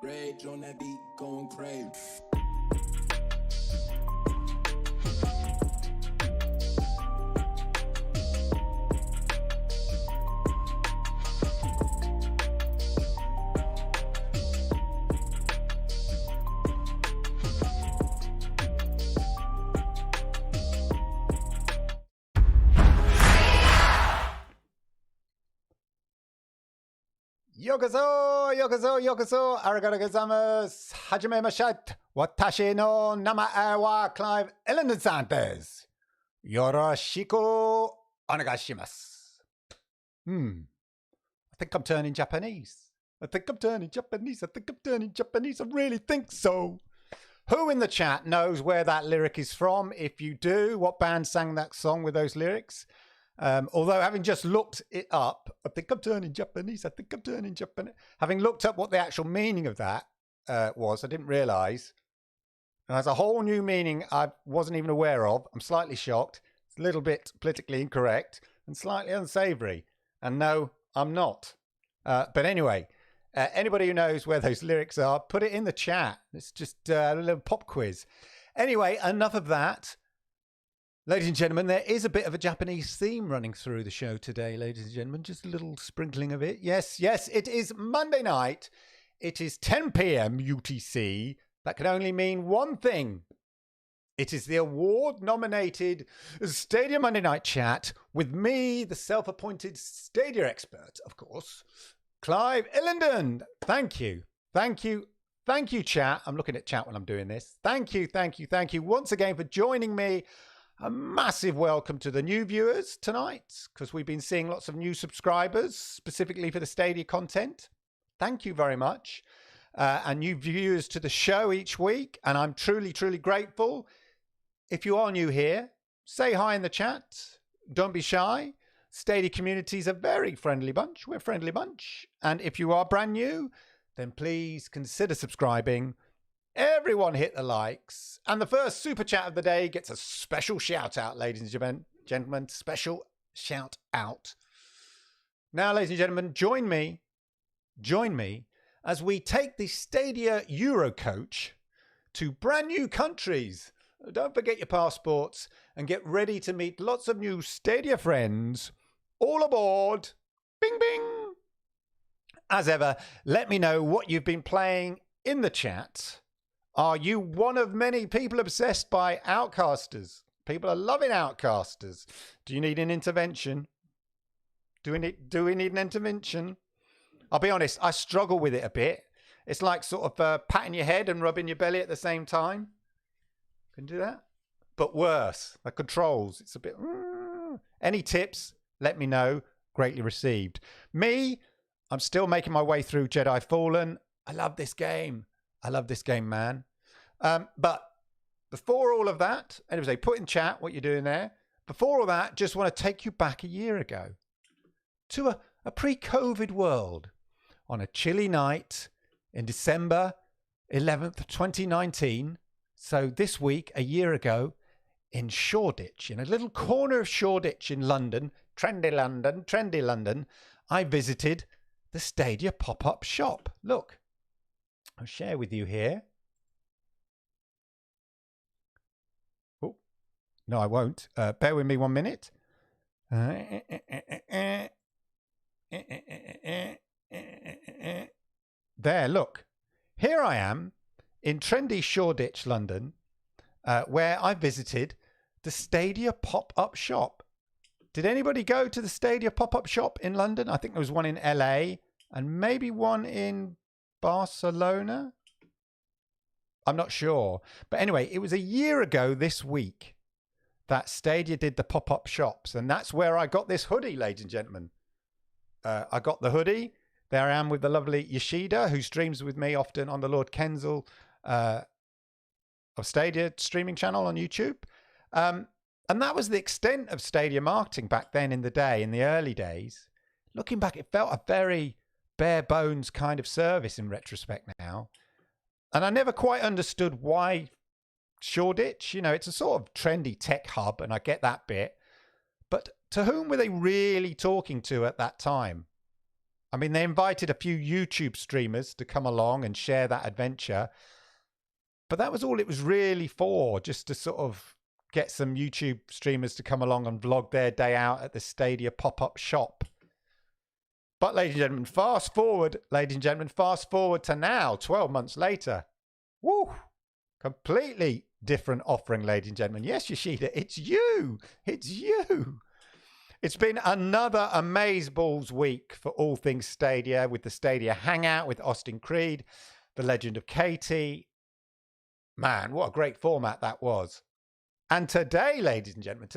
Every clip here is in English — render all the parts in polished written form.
Rage on that beat, going crazy. Yokozo, yokozo, yokozo, arigato gozaimasu, hajime mashite, watashi no namae wa Clive Ellenson desu. Yoroshiku onegaishimasu. I think I'm turning Japanese. I really think so. Who in the chat knows where that lyric is from? If you do, what band sang that song with those lyrics? Although having just looked it up, I think I'm turning Japanese. Having looked up what the actual meaning of that was, I didn't realize. It has a whole new meaning I wasn't even aware of. I'm slightly shocked. It's a little bit politically incorrect and slightly unsavory. And no, I'm not. But anyway, anybody who knows where those lyrics are, put it in the chat. It's just a little pop quiz. Anyway, enough of that. Ladies and gentlemen, there is a bit of a Japanese theme running through the show today, ladies and gentlemen. Just a little sprinkling of it. Yes, it is Monday night. It is 10 p.m. UTC. That can only mean one thing. It is the award-nominated Stadia Monday Night Chat with me, the self-appointed Stadia expert, of course, Clive Ellenden. Thank you, chat. I'm looking at chat when I'm doing this. Thank you once again for joining me. A massive welcome to the new viewers tonight, because we've been seeing lots of new subscribers, specifically for the Stadia content. Thank you very much. And new viewers to the show each week. And I'm truly, truly grateful. If you are new here, say hi in the chat. Don't be shy. Stadia community is a very friendly bunch. We're a friendly bunch. And if you are brand new, then please consider subscribing. Everyone hit the likes. And the first super chat of the day gets a special shout out, ladies and gentlemen. Special shout out. Now, ladies and gentlemen, join me as we take the Stadia Eurocoach to brand new countries. Don't forget your passports and get ready to meet lots of new Stadia friends. All aboard. Bing, bing. As ever, let me know what you've been playing in the chat. Are you one of many people obsessed by Outcasters? People are loving Outcasters. Do you need an intervention? Do we need an intervention? I'll be honest, I struggle with it a bit. It's like sort of patting your head and rubbing your belly at the same time. Can you do that? But worse, the controls. It's a bit... Any tips? Let me know. Greatly received. Me, I'm still making my way through Jedi Fallen. I love this game. Man. But before all of that, anyway, put in chat what you're doing there. Before all that, just want to take you back a year ago to a pre-COVID world on a chilly night in December 11th, 2019. So this week, a year ago, in Shoreditch, in a little corner of Shoreditch in London, trendy London, I visited the Stadia pop-up shop. Look. I'll share with you here. Oh, no, I won't. Bear with me 1 minute. There, look. Here I am in trendy Shoreditch, London, where I visited the Stadia pop-up shop. Did anybody go to the Stadia pop-up shop in London? I think there was one in LA and maybe one in Barcelona? I'm not sure. But anyway, it was a year ago this week that Stadia did the pop-up shops. And that's where I got this hoodie, ladies and gentlemen. I got the hoodie. There I am with the lovely Yoshida, who streams with me often on the Lord Kenzel of Stadia streaming channel on YouTube. And that was the extent of Stadia marketing back then in the day, in the early days. Looking back, it felt a very bare bones kind of service in retrospect now. And I never quite understood why Shoreditch, it's a sort of trendy tech hub, and I get that bit. But to whom were they really talking to at that time? I mean, they invited a few YouTube streamers to come along and share that adventure. But that was all it was really for, just to sort of get some YouTube streamers to come along and vlog their day out at the Stadia pop-up shop. But ladies and gentlemen, fast forward to now, 12 months later. Woo! Completely different offering, ladies and gentlemen. Yes, Yoshida, it's you. It's you. It's been another amazeballs week for all things Stadia, with the Stadia Hangout with Austin Creed, The Legend of Katie. Man, what a great format that was. And today, ladies and gentlemen,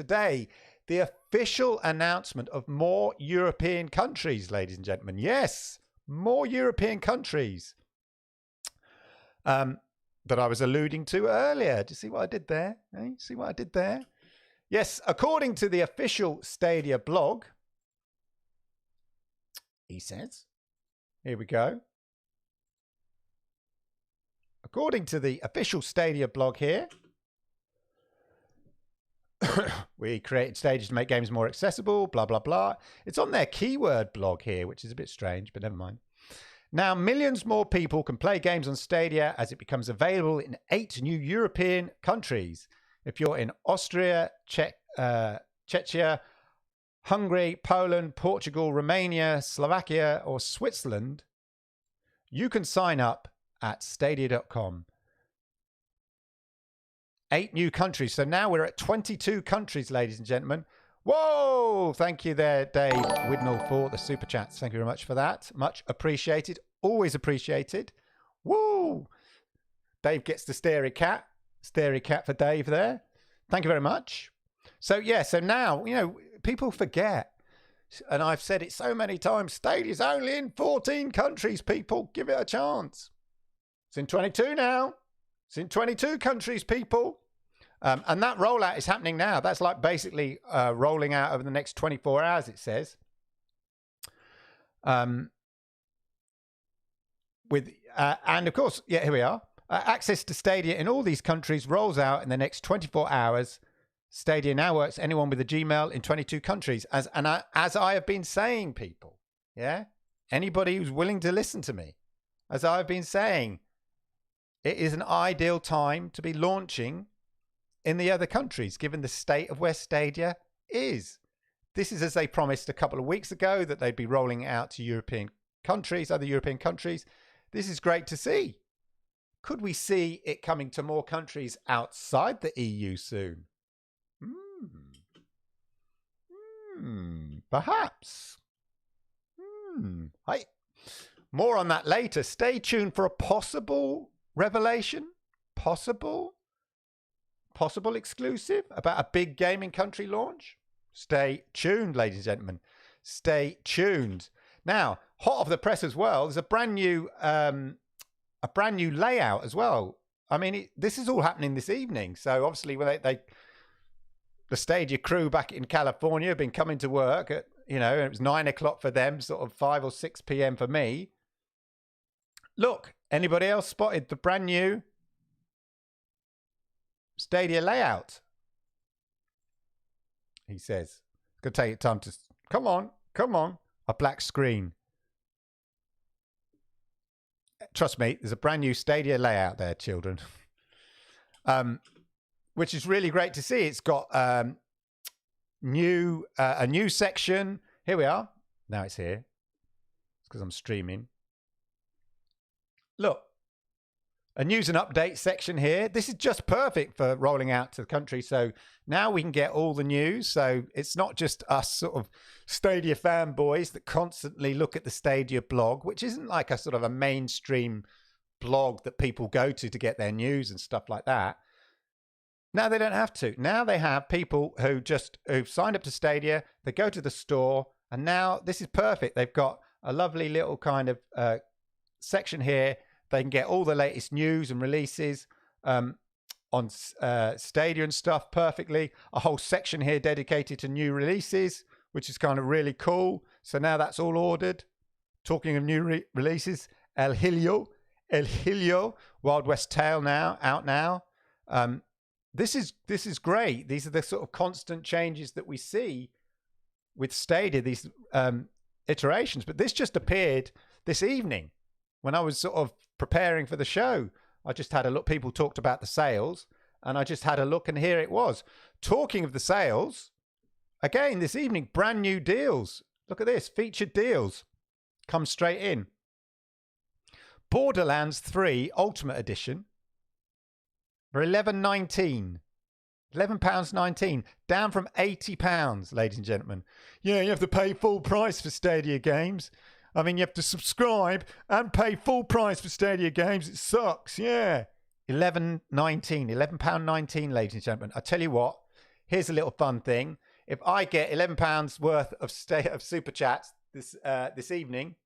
the official announcement of more European countries, ladies and gentlemen. Yes, more European countries that I was alluding to earlier. Do you see what I did there? See what I did there? Yes, according to the official Stadia blog, he says, here we go. According to the official Stadia blog here, we created Stadia to make games more accessible, blah, blah, blah. It's on their keyword blog here, which is a bit strange, but never mind. Now, millions more people can play games on Stadia as it becomes available in 8 new European countries. If you're in Austria, Czechia, Hungary, Poland, Portugal, Romania, Slovakia, or Switzerland, you can sign up at stadia.com. 8 new countries. So now we're at 22 countries, ladies and gentlemen. Whoa! Thank you there, Dave Widnall, for the super chats. Thank you very much for that. Much appreciated. Always appreciated. Woo! Dave gets the starey cat. Starey cat for Dave there. Thank you very much. So, yeah, so now, you know, people forget. And I've said it so many times. Stadia's only in 14 countries, people. Give it a chance. It's in 22 now. It's in 22 countries, people. And that rollout is happening now. That's like basically rolling out over the next 24 hours, it says. And of course, yeah, here we are. Access to Stadia in all these countries rolls out in the next 24 hours. Stadia now works anyone with a Gmail in 22 countries. As I have been saying, people, yeah? Anybody who's willing to listen to me, as I've been saying, it is an ideal time to be launching in the other countries, given the state of where Stadia is. This is as they promised a couple of weeks ago, that they'd be rolling out to European countries, other European countries. This is great to see. Could we see it coming to more countries outside the EU soon? Perhaps. Hey, more on that later. Stay tuned for a possible revelation, possible exclusive about a big gaming country launch. Stay tuned, ladies and gentlemen. Stay tuned. Now, hot off the press as well, there's a brand new layout as well. I mean, this is all happening this evening. So obviously, when the Stadia crew back in California have been coming to work at, you know, it was 9 o'clock for them, sort of 5 or 6 p.m. for me. Look, anybody else spotted the brand new Stadia layout? He says, it's going to take time to, come on, a black screen. Trust me, there's a brand new Stadia layout there, children. Which is really great to see. It's got a new section. Here we are. Now it's here. It's because I'm streaming. Look, a news and update section here. This is just perfect for rolling out to the country. So now we can get all the news. So it's not just us sort of Stadia fanboys that constantly look at the Stadia blog, which isn't like a sort of a mainstream blog that people go to get their news and stuff like that. Now they don't have to. Now they have people who've signed up to Stadia. They go to the store, and now this is perfect. They've got a lovely little kind of section here. They can get all the latest news and releases on Stadia and stuff perfectly. A whole section here dedicated to new releases, which is kind of really cool. So now that's all ordered. Talking of new releases, El Hilio, Wild West Tale out now. This is great. These are the sort of constant changes that we see with Stadia. These iterations, but this just appeared this evening when I was sort of preparing for the show. I just had a look. People talked about the sales, and I just had a look, and here it was. Talking of the sales, again this evening, brand new deals. Look at this, featured deals come straight in. Borderlands 3 Ultimate Edition for £11.19. £11.19, down from £80, ladies and gentlemen. Yeah, you have to pay full price for Stadia games. I mean, you have to subscribe and pay full price for Stadia games. It sucks, yeah. £11.19, ladies and gentlemen. I tell you what, here's a little fun thing. If I get £11 worth of super chats this evening,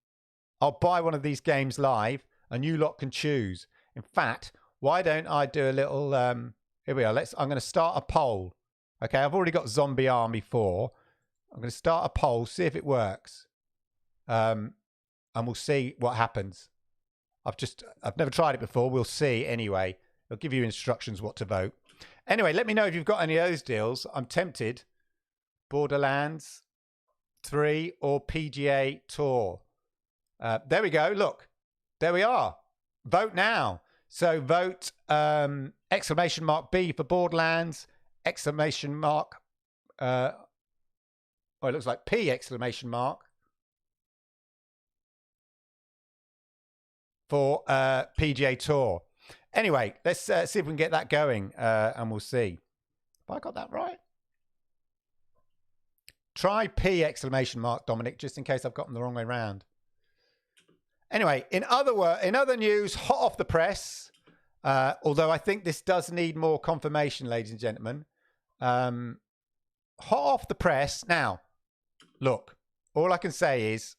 I'll buy one of these games live, and you lot can choose. In fact, why don't I do a little... here we are. I'm going to start a poll. Okay, I've already got Zombie Army 4. I'm going to start a poll, see if it works. And we'll see what happens. I've never tried it before. We'll see anyway. It'll give you instructions what to vote. Anyway, let me know if you've got any of those deals. I'm tempted. Borderlands 3 or PGA Tour. There we go. Look, there we are. Vote now. So vote exclamation mark B for Borderlands, exclamation mark, it looks like P exclamation mark for PGA Tour. Anyway, let's see if we can get that going, and we'll see. Have I got that right? Try P exclamation mark, Dominic, just in case I've gotten the wrong way round. Anyway, in other news, hot off the press, although I think this does need more confirmation, ladies and gentlemen. Hot off the press. Now, look, all I can say is,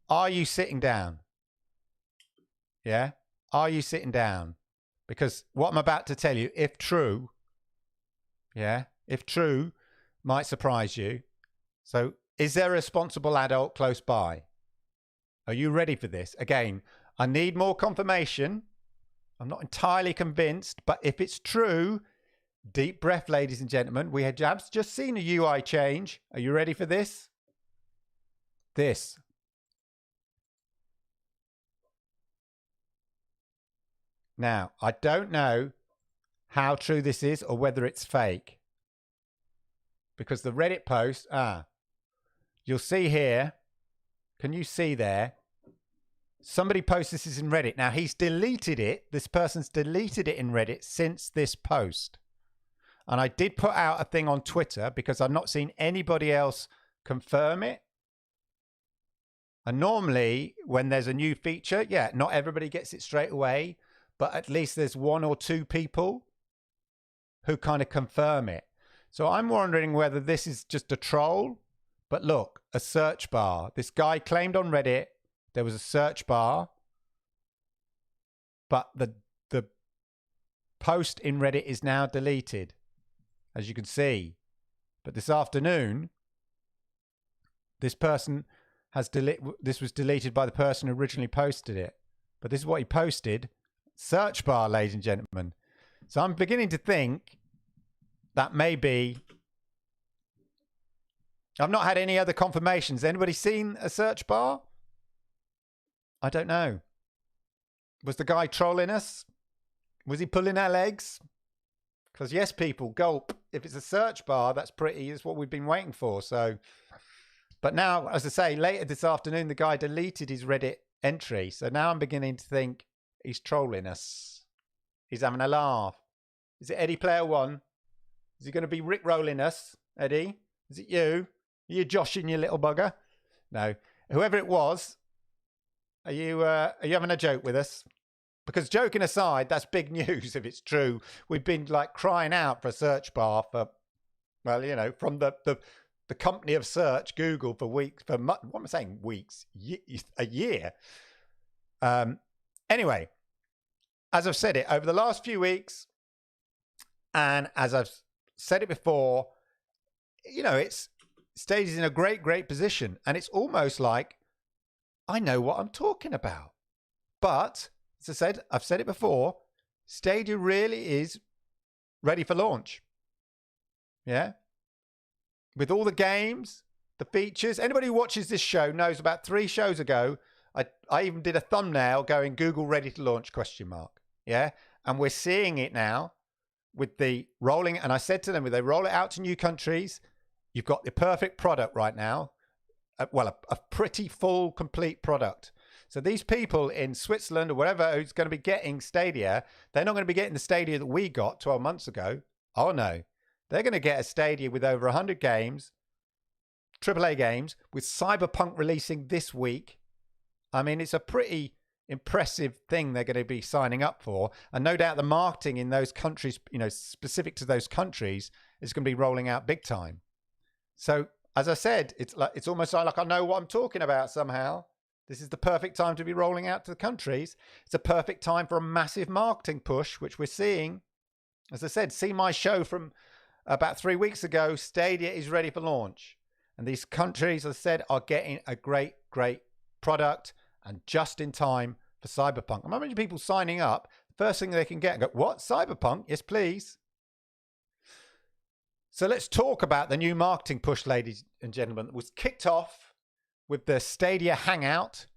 are you sitting down? Yeah? Are you sitting down? Because what I'm about to tell you, if true, might surprise you. So, is there a responsible adult close by? Are you ready for this? Again, I need more confirmation. I'm not entirely convinced, but if it's true, deep breath, ladies and gentlemen. We had just seen a UI change. Are you ready for this? This. Now, I don't know how true this is or whether it's fake. Because the Reddit post, you'll see here. Can you see there? Somebody posted this in Reddit. Now, he's deleted it. This person's deleted it in Reddit since this post. And I did put out a thing on Twitter because I've not seen anybody else confirm it. And normally, when there's a new feature, not everybody gets it straight away. But at least there's one or two people who kind of confirm it. So I'm wondering whether this is just a troll. But look, a search bar. This guy claimed on Reddit there was a search bar, but the post in Reddit is now deleted, as you can see. But this afternoon, this person has this was deleted by the person who originally posted it. But this is what he posted. Search bar, ladies and gentlemen. So I'm beginning to think that maybe... I've not had any other confirmations. Anybody seen a search bar? I don't know. Was the guy trolling us? Was he pulling our legs? Because yes, people, gulp. If it's a search bar, that's what we've been waiting for. So, but now, as I say, later this afternoon, the guy deleted his Reddit entry. So now I'm beginning to think he's trolling us. He's having a laugh. Is it Eddie Player One? Is he going to be rickrolling us, Eddie? Is it you? Are you joshing, you little bugger? No. Whoever it was, are you having a joke with us? Because joking aside, that's big news if it's true. We've been like crying out for a search bar for, well, you know, from the company of search, Google, for weeks, what am I saying? Weeks, a year. Anyway, as I've said it over the last few weeks, and as I've said it before, you know, Stadia's in a great position, and it's almost like I know what I'm talking about. But as I said, I've said it before, Stadia really is ready for launch. Yeah, with all the games, the features. Anybody who watches this show knows about 3 shows ago, I even did a thumbnail going Google ready to launch ? Yeah. And we're seeing it now with the rolling. And I said to them, if they roll it out to new countries, you've got the perfect product right now. Well, a pretty full, complete product. So these people in Switzerland or wherever who's going to be getting Stadia, they're not going to be getting the Stadia that we got 12 months ago. Oh, no. They're going to get a Stadia with over 100 games, AAA games, with Cyberpunk releasing this week. I mean, it's a pretty impressive thing they're going to be signing up for. And no doubt the marketing in those countries, specific to those countries, is going to be rolling out big time. So, as I said, it's almost like I know what I'm talking about somehow. This is the perfect time to be rolling out to the countries. It's a perfect time for a massive marketing push, which we're seeing. As I said, see my show from about 3 weeks ago. Stadia is ready for launch. And these countries, as I said, are getting a great, great product and just in time for Cyberpunk. I'm imagining people signing up. The first thing they can get and go, what? Cyberpunk? Yes, please. So let's talk about the new marketing push, ladies and gentlemen. It was kicked off with the Stadia hangout,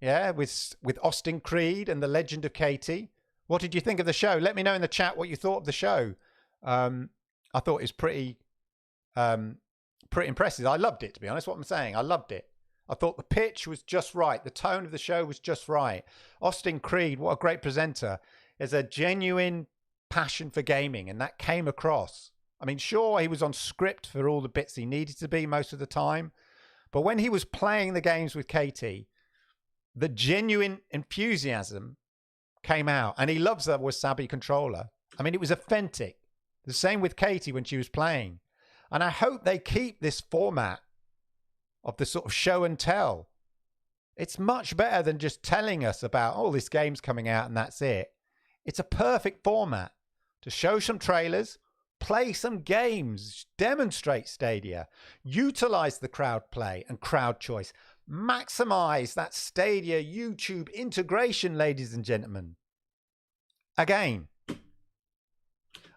with Austin Creed and the Legend of Katie. What did you think of the show? Let me know in the chat what you thought of the show. I thought it was pretty impressive. I loved it, to be honest. What I'm saying, I loved it. I thought the pitch was just right. The tone of the show was just right. Austin Creed, what a great presenter. There's a genuine passion for gaming, and that came across. I mean, sure, he was on script for all the bits he needed to be most of the time. But when he was playing the games with Katie, the genuine enthusiasm came out. And he loves that wasabi controller. I mean, it was authentic. The same with Katie when she was playing. And I hope they keep this format of the sort of show and tell. It's much better than just telling us about, oh, this game's coming out and that's it. It's a perfect format to show some trailers, play some games, demonstrate Stadia, utilize the crowd play and crowd choice, maximize that Stadia YouTube integration, ladies and gentlemen. Again,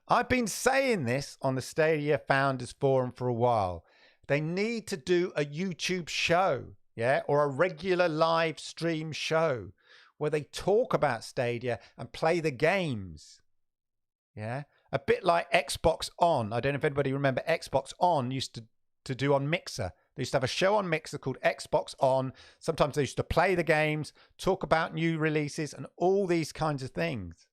I've been saying this on the Stadia Founders Forum for a while. They need to do a YouTube show, or a regular live stream show where they talk about Stadia and play the games. A bit like Xbox On. I don't know if anybody remember Xbox On used to do on Mixer. They used to have a show on Mixer called Xbox On. Sometimes they used to play the games, talk about new releases and all these kinds of things.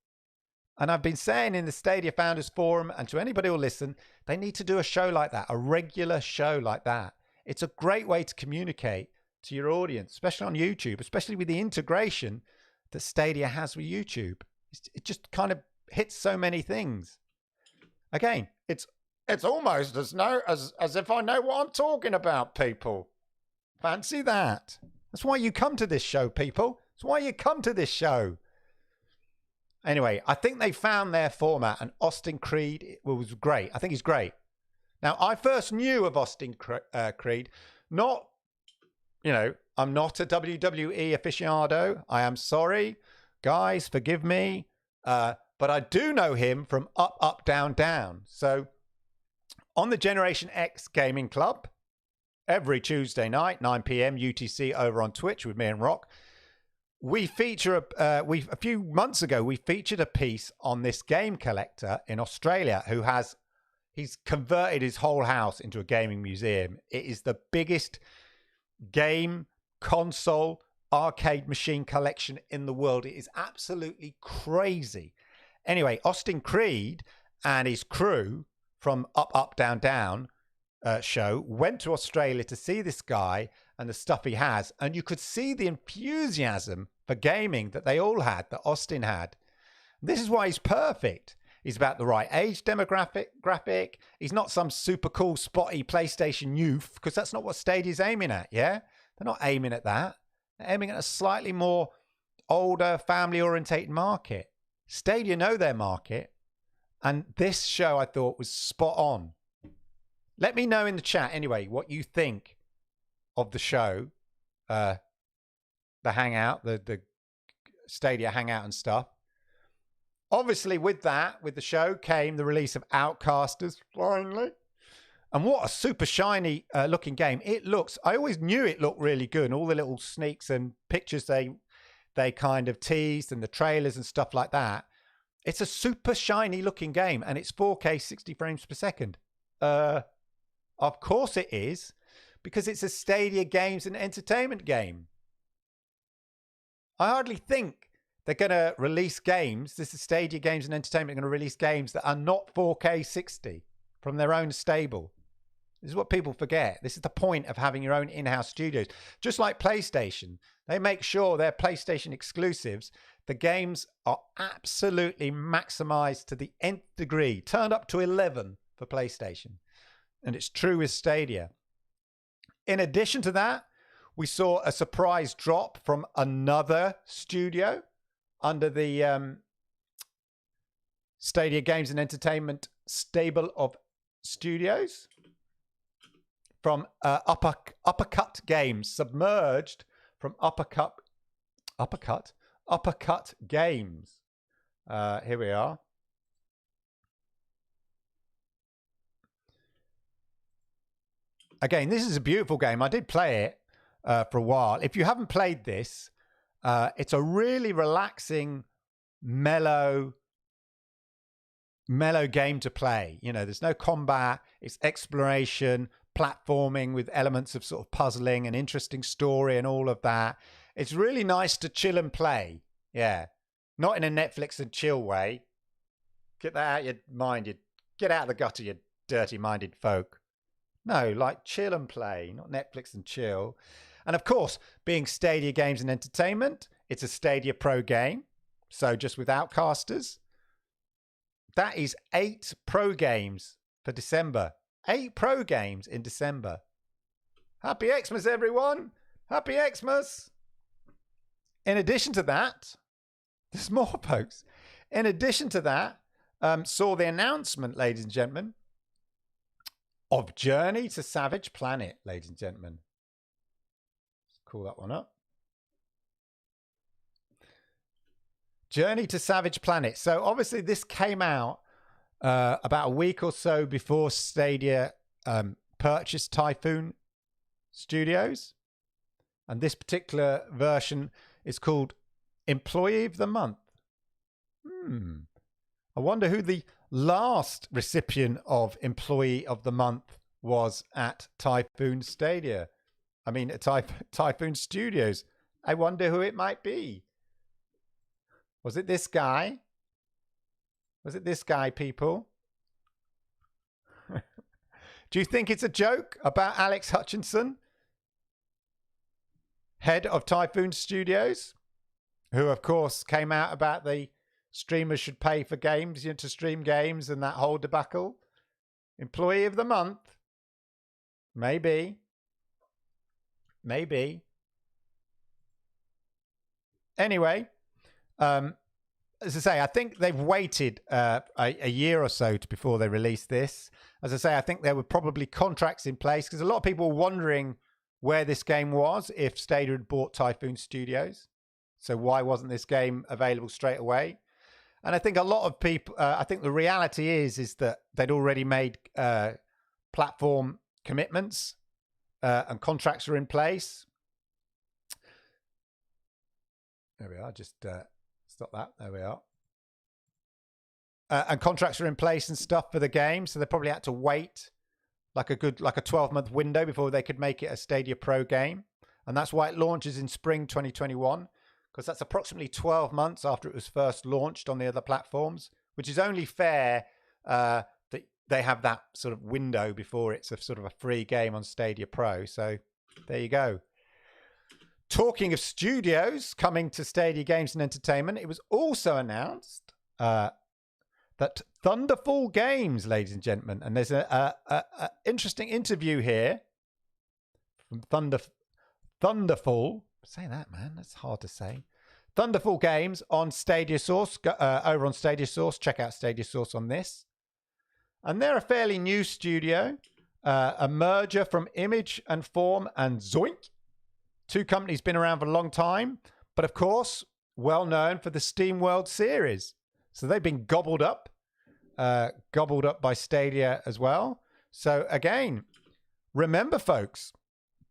And I've been saying in the Stadia Founders Forum, and to anybody who'll listen, they need to do a show like that, a regular show like that. It's a great way to communicate to your audience, especially on YouTube, especially with the integration that Stadia has with YouTube. It just kind of hits so many things. Again, it's almost as if I know what I'm talking about, people. Fancy that. That's why you come to this show, people. That's why you come to this show. Anyway, I think they found their format, and Austin Creed was great. I think he's great. Now, I first knew of Austin Creed, I'm not a WWE aficionado. I am sorry. Guys, forgive me. But I do know him from Up, Up, Down, Down. So on the Generation X Gaming Club, every Tuesday night, 9 p.m. UTC over on Twitch with me and Rock, we feature a few months ago, we featured a piece on this game collector in Australia he's converted his whole house into a gaming museum. It is the biggest game, console, arcade machine collection in the world. It is absolutely crazy. Anyway, Austin Creed and his crew from Up, Up, Down, Down show went to Australia to see this guy and the stuff he has. And you could see the enthusiasm for gaming that they all had, that Austin had. This is why he's perfect. He's about the right age demographic. He's not some super cool, spotty PlayStation youth, because that's not what Stadia's aiming at, They're not aiming at that. They're aiming at a slightly more older, family-orientated market. Stadia know their market. And this show, I thought, was spot on. Let me know in the chat, anyway, what you think of the show, the hangout, the Stadia hangout and stuff. Obviously, with the show came the release of Outcasters, finally. And what a super shiny looking game. It looks, I always knew it looked really good. And all the little sneaks and pictures they kind of teased and the trailers and stuff like that. It's a super shiny looking game and it's 4K 60 frames per second. Of course it is, because it's a Stadia Games and Entertainment game. I hardly think they're going to release games. This is Stadia Games and Entertainment going to release games that are not 4K 60 from their own stable. This is what people forget. This is the point of having your own in-house studios. Just like PlayStation, they make sure their PlayStation exclusives, the games are absolutely maximized to the nth degree, turned up to 11 for PlayStation. And it's true with Stadia. In addition to that, we saw a surprise drop from another studio under the Stadia Games and Entertainment stable of studios. From Uppercut Games, submerged from Uppercut Games. Here we are. Again, this is a beautiful game. I did play it for a while. If you haven't played this, it's a really relaxing, mellow game to play. You know, there's no combat. It's exploration, platforming with elements of sort of puzzling and interesting story and all of that. It's really nice to chill and play. Yeah. Not in a Netflix and chill way. Get that out of your mind. Get out of the gutter, you dirty-minded folk. No, like chill and play, not Netflix and chill. And of course, being Stadia Games and Entertainment, it's a Stadia Pro game. So just with Outcasters. That is 8 Pro games for December. 8 Pro games in December. Happy Xmas, everyone. Happy Xmas. In addition to that, there's more, folks. In addition to that, saw the announcement, ladies and gentlemen, of Journey to Savage Planet, ladies and gentlemen. Let's call that one up. Journey to Savage Planet. So obviously this came out about a week or so before Stadia purchased Typhoon Studios. And this particular version is called Employee of the Month. I wonder who the last recipient of Employee of the Month was at Typhoon Stadia. I mean, at Typhoon Studios. I wonder who it might be. Was it this guy? Was it this guy, people? Do you think it's a joke about Alex Hutchinson, head of Typhoon Studios, who, of course, came out about the streamers should pay for games, you know, to stream games and that whole debacle? Employee of the Month? Maybe. Maybe. Anyway, as I say, I think they've waited a year or so before they released this. As I say, I think there were probably contracts in place because a lot of people were wondering where this game was if Stadia had bought Typhoon Studios. So why wasn't this game available straight away? And I think a lot of people, I think the reality is that they'd already made platform commitments and contracts are in place. There we are. Just stop that. There we are. And contracts are in place and stuff for the game. So they probably had to wait like a 12-month window before they could make it a Stadia Pro game. And that's why it launches in spring 2021, because that's approximately 12 months after it was first launched on the other platforms, which is only fair that they have that sort of window before it's a sort of a free game on Stadia Pro. So there you go. Talking of studios coming to Stadia Games and Entertainment, it was also announced that Thunderful Games, ladies and gentlemen, and there's a interesting interview here from Thunderful. Say that, man. That's hard to say. Thunderful Games on Stadia Source, over on Stadia Source. Check out Stadia Source on this. And they're a fairly new studio, a merger from Image and Form and Zoink. 2 companies been around for a long time, but of course, well known for the SteamWorld series. So they've been gobbled up by Stadia as well. So again, remember, folks,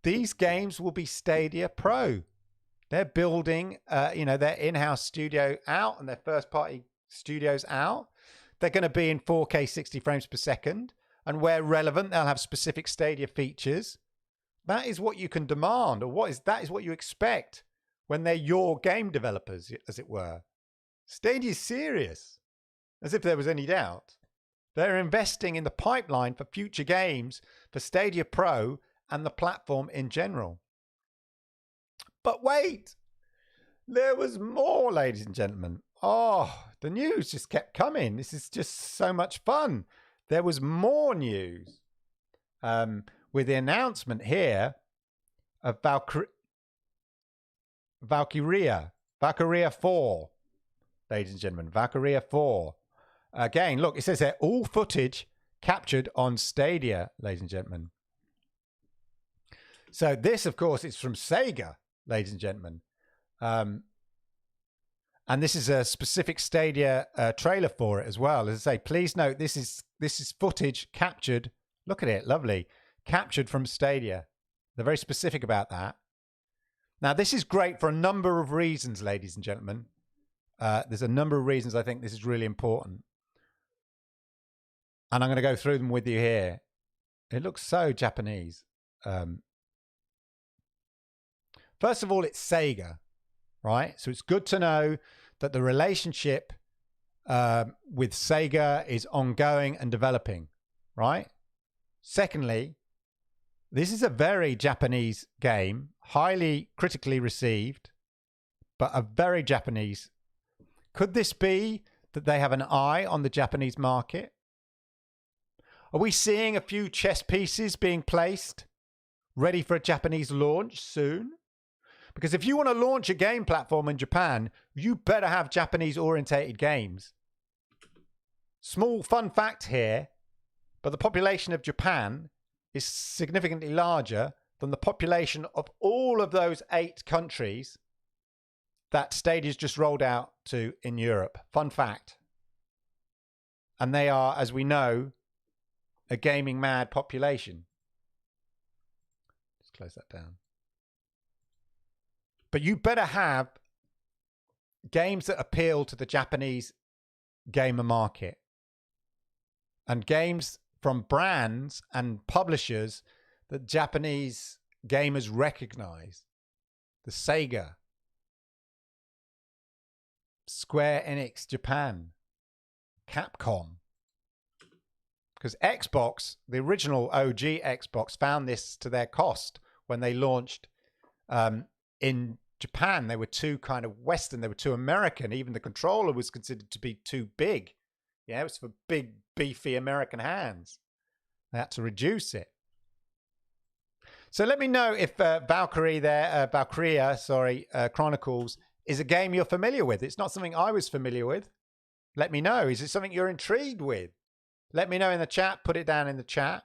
these games will be Stadia Pro. They're building, their in-house studio out and their first-party studios out. They're going to be in 4K 60 frames per second. And where relevant, they'll have specific Stadia features. That is what you can demand, or that is what you expect when they're your game developers, as it were. Stadia is serious, as if there was any doubt. They're investing in the pipeline for future games for Stadia Pro and the platform in general. But wait, there was more, ladies and gentlemen. Oh, the news just kept coming. This is just so much fun. There was more news with the announcement here of Valkyria 4, ladies and gentlemen, Valkyria 4. Again, look, it says there, all footage captured on Stadia, ladies and gentlemen. So this, of course, is from Sega, ladies and gentlemen. And this is a specific Stadia trailer for it as well. As I say, please note, this is footage captured. Look at it, lovely. Captured from Stadia. They're very specific about that. Now, this is great for a number of reasons, ladies and gentlemen. There's a number of reasons I think this is really important. And I'm going to go through them with you here. It looks so Japanese. First of all, it's Sega, right? So it's good to know that the relationship with Sega is ongoing and developing, right? Secondly, this is a very Japanese game, highly critically received, but a very Japanese. Could this be that they have an eye on the Japanese market? Are we seeing a few chess pieces being placed, ready for a Japanese launch soon? Because if you want to launch a game platform in Japan, you better have Japanese-orientated games. Small fun fact here, but the population of Japan is significantly larger than the population of all of those 8 countries that Stadia's just rolled out to in Europe. Fun fact. And they are, as we know, a gaming mad population. Let's close that down. But you better have games that appeal to the Japanese gamer market. And games from brands and publishers that Japanese gamers recognize. The Sega, Square Enix Japan, Capcom. Because Xbox, the original OG Xbox, found this to their cost when they launched in Japan. They were too kind of Western, they were too American. Even the controller was considered to be too big. Yeah, it was for big, beefy American hands. They had to reduce it. So let me know if Valkyria Chronicles is a game you're familiar with. It's not something I was familiar with. Let me know. Is it something you're intrigued with? Let me know in the chat. Put it down in the chat.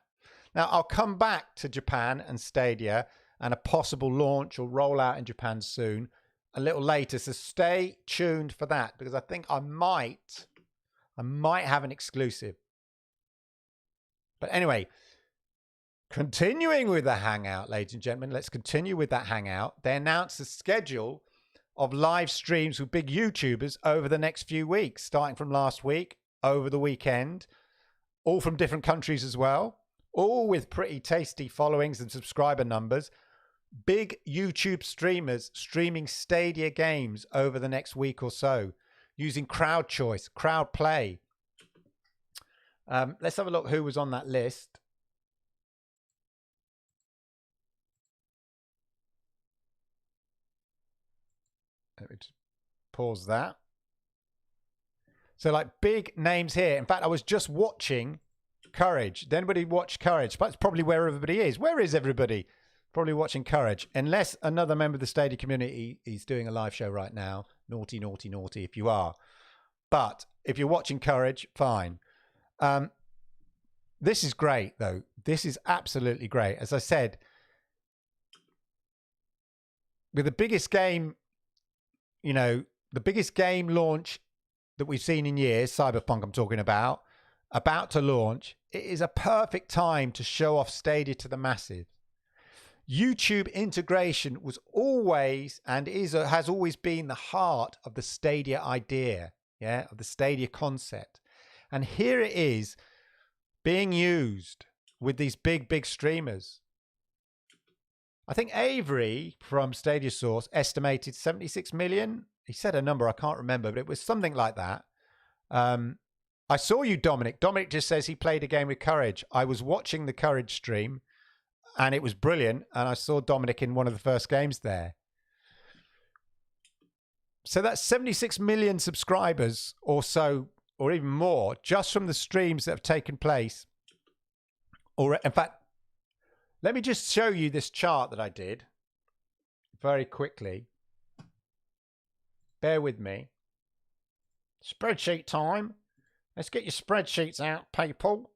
Now, I'll come back to Japan and Stadia and a possible launch or rollout in Japan soon, a little later. So stay tuned for that, because I think I might have an exclusive. But anyway, continuing with the Hangout, ladies and gentlemen, let's continue with that Hangout. They announced the schedule of live streams with big YouTubers over the next few weeks, starting from last week, over the weekend, all from different countries as well, all with pretty tasty followings and subscriber numbers. Big YouTube streamers streaming Stadia games over the next week or so, using crowd choice, crowd play. Let's have a look who was on that list. Let me just pause that. So like big names here. In fact, I was just watching Courage. Did anybody watch Courage? That's probably where everybody is. Where is everybody? Probably watching Courage. Unless another member of the Stadia community is doing a live show right now. Naughty, naughty, naughty if you are. But if you're watching Courage, fine. This is great, though. This is absolutely great. As I said, with the biggest game, the biggest game launch that we've seen in years, Cyberpunk I'm talking about to launch, it is a perfect time to show off Stadia to the masses. YouTube integration was always and has always been the heart of the Stadia idea, of the Stadia concept. And here it is being used with these big streamers. I think Avery from Stadia Source estimated 76 million. He said a number I can't remember, but it was something like that. I saw you, Dominic. Dominic just says he played a game with Courage. I was watching the Courage stream and it was brilliant. And I saw Dominic in one of the first games there. So that's 76 million subscribers or so, or even more, just from the streams that have taken place. Or in fact, let me just show you this chart that I did very quickly. Bear with me. Spreadsheet time. Let's get your spreadsheets out, people.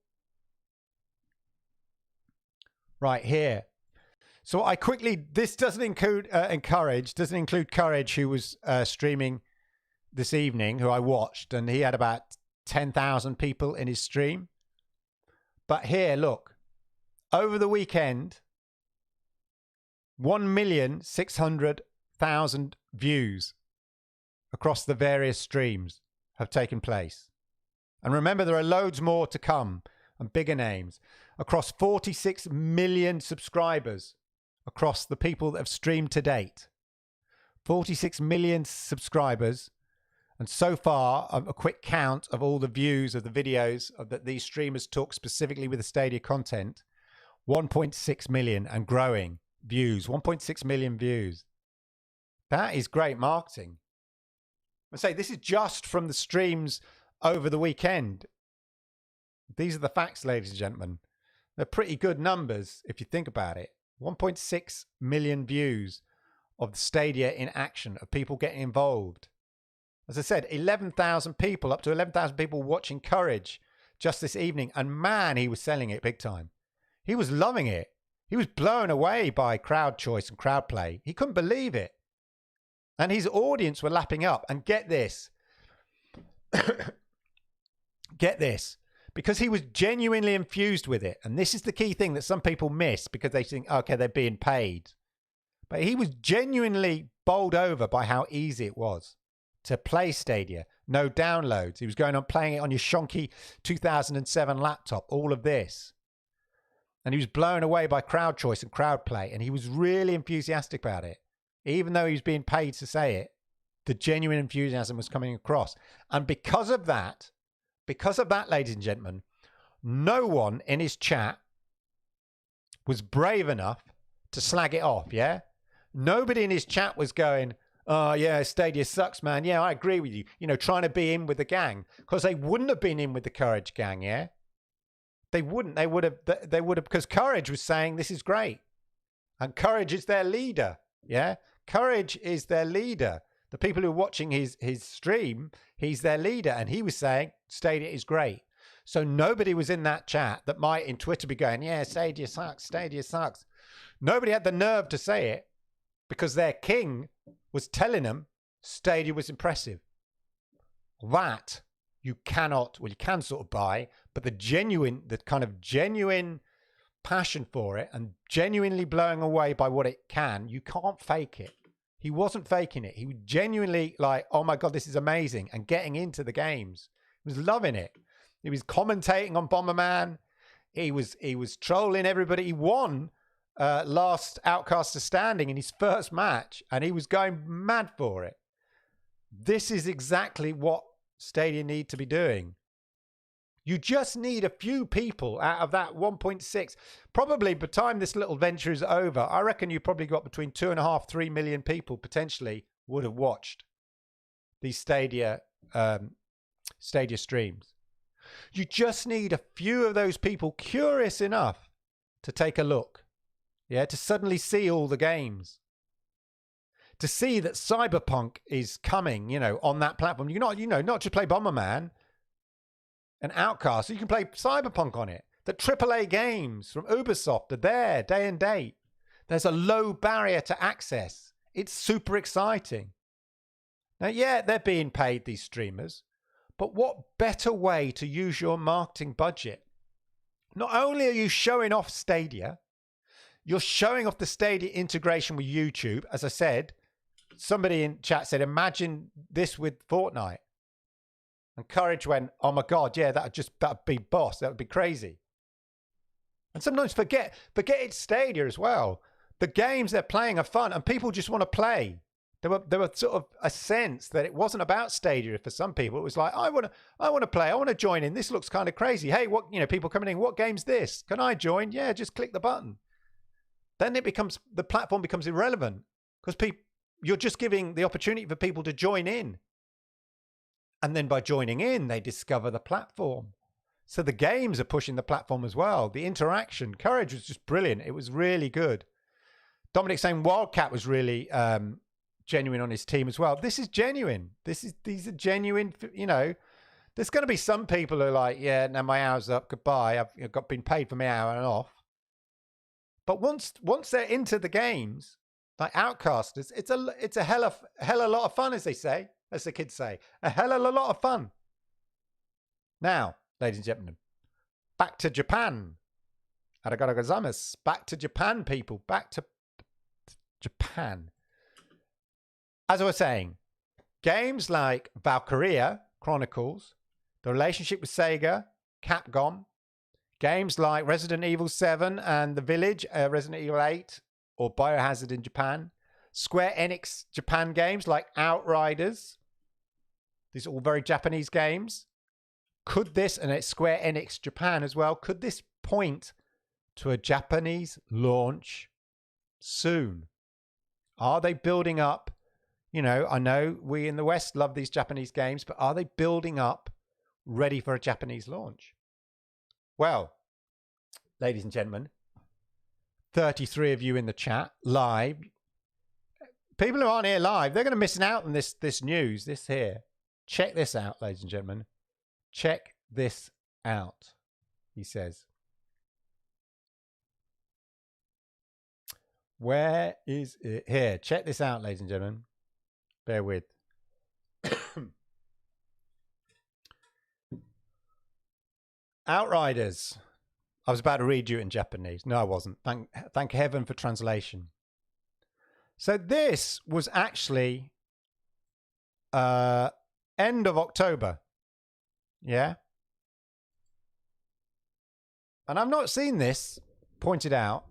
Right here. So I quickly, this doesn't include doesn't include Courage, who was streaming this evening, who I watched, and he had about 10,000 people in his stream. But here, look. Over the weekend, 1,600,000 views across the various streams have taken place. And remember, there are loads more to come and bigger names. Across 46 million subscribers across the people that have streamed to date. 46 million subscribers. And so far, a quick count of all the views of the videos that these streamers took specifically with the Stadia content. 1.6 million and growing views. 1.6 million views. That is great marketing. I say this is just from the streams over the weekend. These are the facts, ladies and gentlemen. They're pretty good numbers if you think about it. 1.6 million views of the Stadia in action, of people getting involved. As I said, 11,000 people, up to 11,000 people watching Courage just this evening. And man, he was selling it big time. He was loving it. He was blown away by crowd choice and crowd play. He couldn't believe it. And his audience were lapping up. And get this. Get this. Because he was genuinely infused with it. And this is the key thing that some people miss because they think, okay, they're being paid. But he was genuinely bowled over by how easy it was to play Stadia. No downloads. He was going on playing it on your shonky 2007 laptop. All of this. And he was blown away by crowd choice and crowd play. And he was really enthusiastic about it. Even though he was being paid to say it, the genuine enthusiasm was coming across. And because of that, ladies and gentlemen, no one in his chat was brave enough to slag it off, yeah? Nobody in his chat was going, oh, yeah, Stadia sucks, man. Yeah, I agree with you. You know, trying to be in with the gang. Because they wouldn't have been in with the Courage gang, yeah? They wouldn't. They would have, because Courage was saying this is great. And Courage is their leader, yeah? Courage is their leader. The people who are watching his stream, he's their leader. And he was saying Stadia is great. So nobody was in that chat that might in Twitter be going, yeah, Stadia sucks, Stadia sucks. Nobody had the nerve to say it because their king was telling them Stadia was impressive. That you cannot, well, you can sort of buy, but the kind of genuine passion for it and genuinely blowing away by what it can, you can't fake it. He wasn't faking it. He was genuinely like, oh my God, this is amazing. And getting into the games. He was loving it. He was commentating on Bomberman. He was trolling everybody. He won last Outcaster standing in his first match. And he was going mad for it. This is exactly what Stadia need to be doing. You just need a few people out of that 1.6. Probably by the time this little venture is over, I reckon you probably got between 2.5, 3 million people potentially would have watched these Stadia streams. You just need a few of those people curious enough to take a look. Yeah, to suddenly see all the games. To see that Cyberpunk is coming, on that platform. Not just play Bomberman and Outcast. You can play Cyberpunk on it. The AAA games from Ubisoft are there day and date. There's a low barrier to access. It's super exciting. Now, yeah, they're being paid, these streamers. But what better way to use your marketing budget not only are you showing off Stadia, you're showing off the Stadia integration with YouTube. As I said, somebody in chat said, imagine this with Fortnite. And Courage went, oh my God, yeah, that'd be boss. That would be crazy. And sometimes forget it's Stadia as well. The games they're playing are fun and people just want to play. There were sort of a sense that it wasn't about Stadia for some people. It was like, I want to play. I want to join in. This looks kind of crazy. Hey, people coming in, what game's this? Can I join? Yeah, just click the button. Then the platform becomes irrelevant because you're just giving the opportunity for people to join in. And then by joining in, they discover the platform. So the games are pushing the platform as well. The interaction, Courage was just brilliant. It was really good. Dominic saying Wildcat was really genuine on his team as well. This is genuine. These are genuine, there's going to be some people who are like, yeah, now my hour's up, goodbye. I've been paid for my hour and off. But once they're into the games, like Outcasters, it's a hell of a lot of fun, as the kids say. A hell of a lot of fun. Now, ladies and gentlemen, back to Japan. Arigato gozaimasu. Back to Japan, people. Back to Japan. As I was saying, games like Valkyria Chronicles, the relationship with Sega, Capcom, games like Resident Evil 7 and The Village, Resident Evil 8, or Biohazard in Japan, Square Enix Japan games like Outriders. These are all very Japanese games. Could this, and it's Square Enix Japan as well, could this point to a Japanese launch soon? Are they building up? I know we in the West love these Japanese games, but are they building up ready for a Japanese launch? Well, ladies and gentlemen, 33 of you in the chat live. People who aren't here live, they're going to miss out on this news, this here. Check this out, ladies and gentlemen. Check this out, he says. Where is it? Here, check this out, ladies and gentlemen. Bear with. Outriders. I was about to read you in Japanese. No, I wasn't. Thank heaven for translation. So this was actually end of October. Yeah. And I've not seen this pointed out.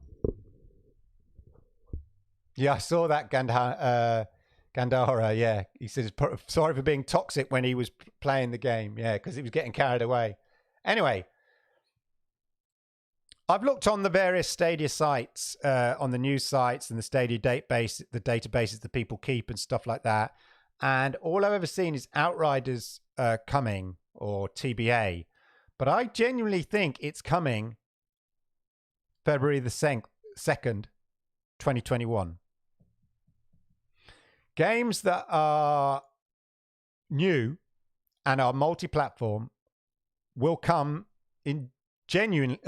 Yeah, I saw that Gandhara, yeah. He said, sorry for being toxic when he was playing the game. Yeah, because he was getting carried away. Anyway, I've looked on the various Stadia sites, on the news sites and the Stadia database, the databases that people keep and stuff like that. And all I've ever seen is Outriders coming, or TBA. But I genuinely think it's coming February the 2nd, 2021. Games that are new and are multi-platform will come in genuine,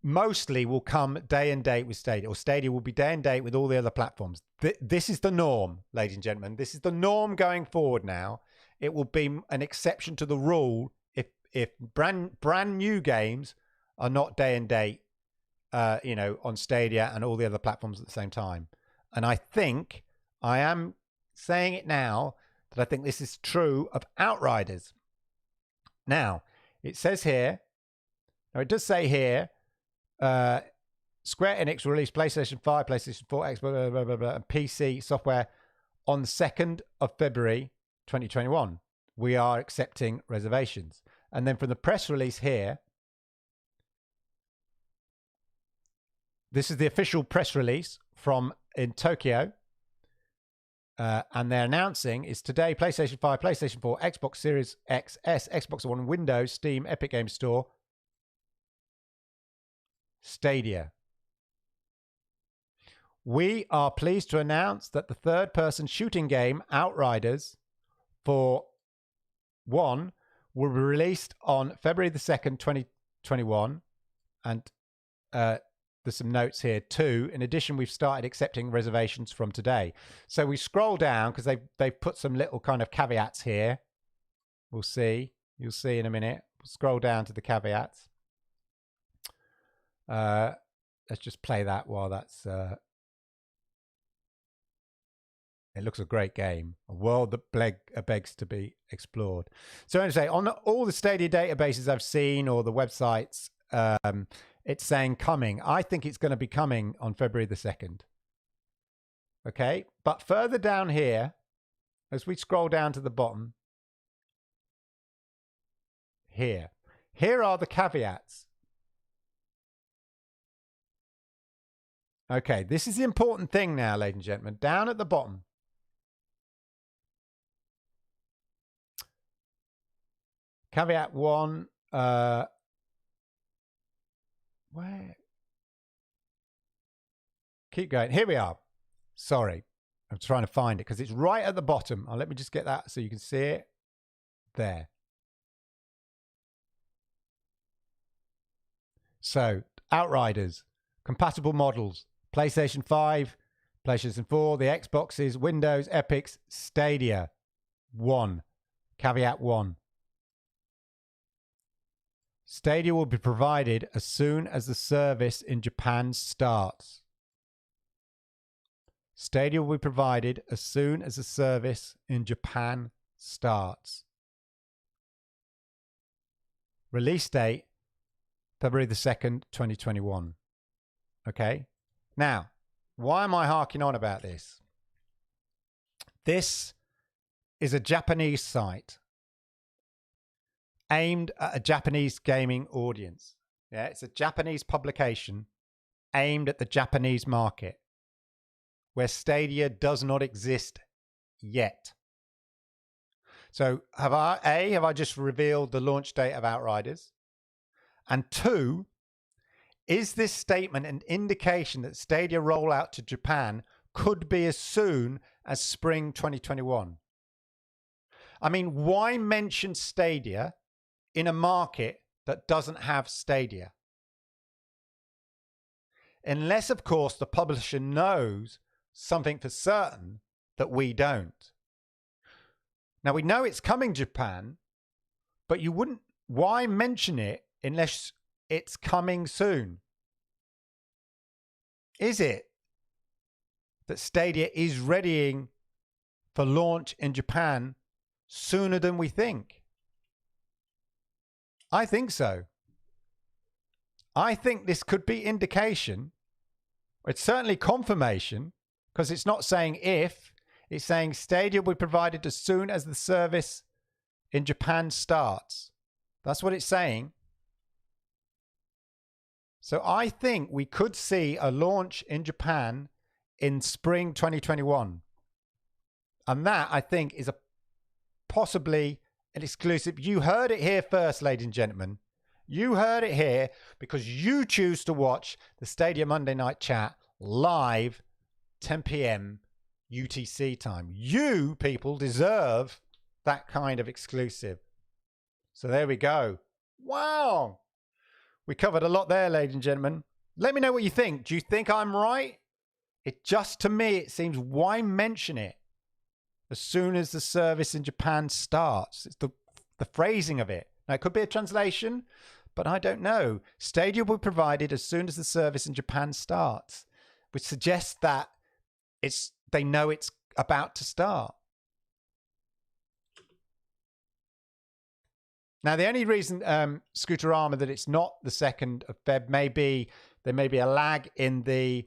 mostly will come day and date with Stadia, or Stadia will be day and date with all the other platforms. This is the norm, ladies and gentlemen. This is the norm going forward now. It will be an exception to the rule if brand new games are not day and date, on Stadia and all the other platforms at the same time. And I think I am saying it now that I think this is true of Outriders. Now, it says here, now it does say here, Square Enix released PlayStation 5, PlayStation 4, Xbox, blah, blah, blah, blah, and PC software on the 2nd of February, 2021. We are accepting reservations. And then from the press release here, this is the official press release from in Tokyo. And they're announcing is today PlayStation 5, PlayStation 4, Xbox Series XS, Xbox One, Windows, Steam, Epic Games Store, Stadia. We are pleased to announce that the third-person shooting game Outriders for One will be released on February the 2nd, 2021. And there's some notes here too. In addition, we've started accepting reservations from today. So we scroll down because they've put some little kind of caveats here. We'll see. You'll see in a minute. We'll scroll down to the caveats. Let's just play that while that's... It looks a great game, a world that begs to be explored. So anyway, on all the Stadia databases I've seen or the websites, it's saying coming. I think it's going to be coming on February the 2nd. Okay, but further down here, as we scroll down to the bottom, here are the caveats. Okay, this is the important thing now, ladies and gentlemen. Down at the bottom. Caveat 1, where? Keep going. Here we are. Sorry, I'm trying to find it because it's right at the bottom. Let me just get that so you can see it. There. So, Outriders, compatible models, PlayStation 5, PlayStation 4, the Xboxes, Windows, Epics, Stadia. 1. Caveat 1. Stadia will be provided as soon as the service in Japan starts. Stadia will be provided as soon as the service in Japan starts. Release date, February the 2nd, 2021. Okay? Now, why am I harking on about this? This is a Japanese site aimed at a Japanese gaming audience. Yeah, it's a Japanese publication aimed at the Japanese market, where Stadia does not exist yet. So have I just revealed the launch date of Outriders? And 2, is this statement an indication that Stadia rollout to Japan could be as soon as spring 2021? I mean, why mention Stadia in a market that doesn't have Stadia? Unless, of course, the publisher knows something for certain that we don't. Now, we know it's coming to Japan, but you wouldn't... Why mention it unless it's coming soon? Is it that Stadia is readying for launch in Japan sooner than we think? I think so. I think this could be indication. It's certainly confirmation, because it's not saying if, it's saying Stadia will be provided as soon as the service in Japan starts. That's what it's saying. So I think we could see a launch in Japan in spring 2021. And that, I think, is possibly an exclusive. You heard it here first, ladies and gentlemen. You heard it here because you choose to watch the Stadia Monday Night Chat live 10 p.m. UTC time. You people deserve that kind of exclusive. So there we go. Wow. We covered a lot there, ladies and gentlemen. Let me know what you think. Do you think I'm right? To me, it seems, why mention it as soon as the service in Japan starts? It's the phrasing of it. Now, it could be a translation, but I don't know. Stadia will be provided as soon as the service in Japan starts, which suggests that they know it's about to start. Now, the only reason, Scooterama, that it's not the 2nd of Feb, there may be a lag in the,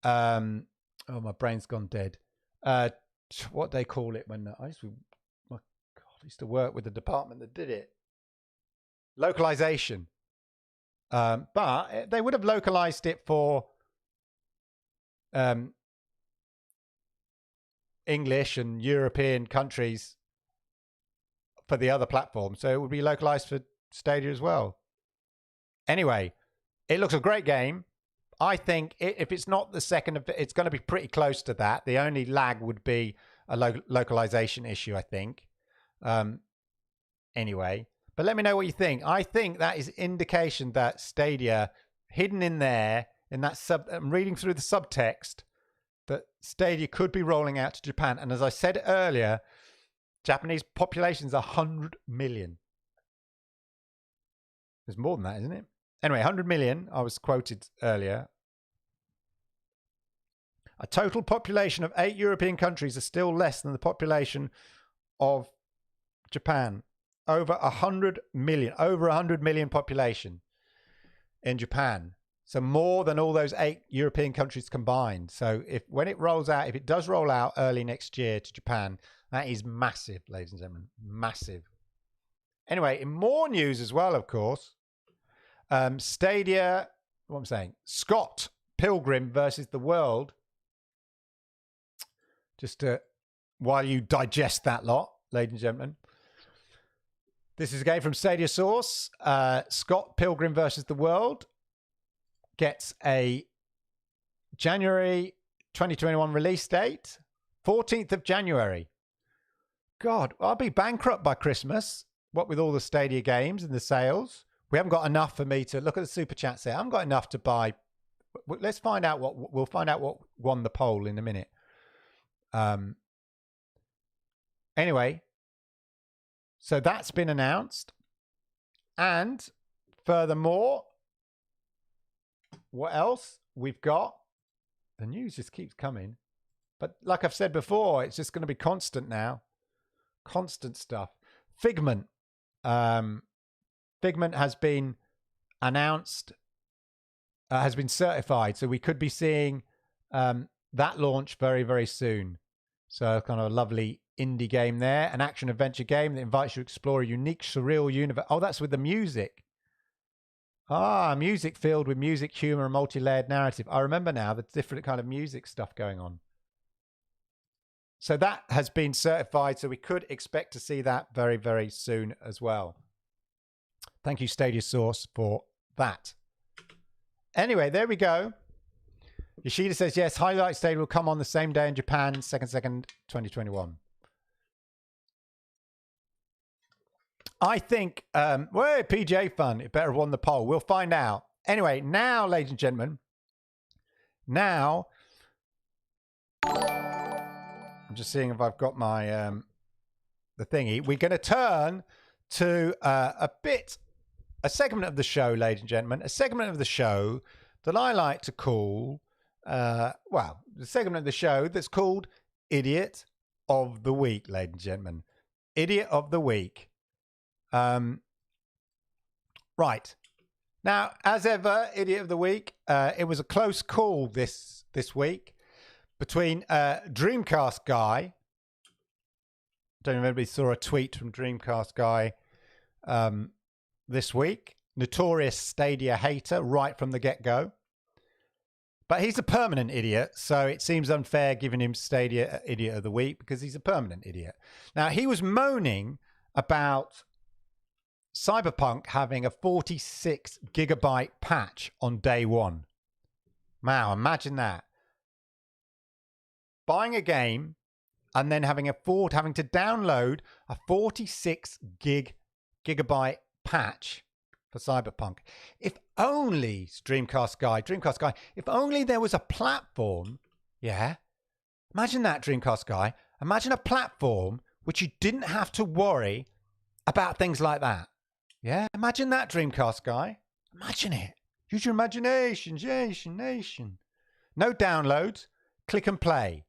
oh, my brain's gone dead. What they call it when I used to work with the department that did it. Localization. But they would have localized it for English and European countries for the other platforms. So it would be localized for Stadia as well. Anyway, it looks a great game. I think if it's not the 2nd of, it's going to be pretty close to that. The only lag would be a localization issue, I think. Anyway, but let me know what you think. I think that is indication that Stadia, hidden in there, in that I'm reading through the subtext, that Stadia could be rolling out to Japan. And as I said earlier, Japanese population is 100 million. There's more than that, isn't it? Anyway, 100 million, I was quoted earlier. A total population of 8 European countries are still less than the population of Japan. Over 100 million population in Japan. So more than all those 8 European countries combined. So when it rolls out, if it does roll out early next year to Japan, that is massive, ladies and gentlemen. Massive. Anyway, in more news as well, of course, Stadia, what I'm saying, Scott Pilgrim versus the World. Just while you digest that lot, ladies and gentlemen. This is a game from Stadia Source. Scott Pilgrim versus the World gets a January 2021 release date, 14th of January. God, I'll be bankrupt by Christmas. What with all the Stadia games and the sales? We haven't got enough for me to look at the super chat there. I haven't got enough to buy. Let's find out we'll find out what won the poll in a minute. Anyway, so that's been announced. And furthermore, what else we've got? The news just keeps coming. But like I've said before, it's just going to be constant now. Constant stuff. Figment. Figment has been announced, has been certified. So we could be seeing that launch very, very soon. So kind of a lovely indie game there. An action-adventure game that invites you to explore a unique, surreal universe. Oh, that's with the music. Music filled with music, humor, and multi-layered narrative. I remember now the different kind of music stuff going on. So that has been certified. So we could expect to see that very, very soon as well. Thank you, Stadia Source, for that. Anyway, there we go. Yoshida says, yes, Highlight Stadia will come on the same day in Japan, 2nd, 2021. I think, PJ Fun, it better have won the poll. We'll find out. Anyway, now, ladies and gentlemen, now, I'm just seeing if I've got my, the thingy. We're going to turn to a segment of the show, ladies and gentlemen, a segment of the show that I like to call, the segment of the show that's called Idiot of the Week, ladies and gentlemen. Idiot of the Week. Right. Now, as ever, Idiot of the Week, it was a close call this week between Dreamcast Guy. Don't know if anybody saw a tweet from Dreamcast Guy this week. Notorious Stadia hater right from the get-go. But he's a permanent idiot, so it seems unfair giving him Stadia Idiot of the Week because he's a permanent idiot. Now, he was moaning about Cyberpunk having a 46 gigabyte patch on day one. Wow, imagine that. Buying a game and then having to download a 46 gigabyte patch for Cyberpunk. If only, Dreamcast Guy, if only there was a platform, yeah? Imagine that, Dreamcast Guy. Imagine a platform which you didn't have to worry about things like that. Yeah? Imagine that, Dreamcast Guy. Imagine it. Use your imagination, nation. No downloads. Click and play.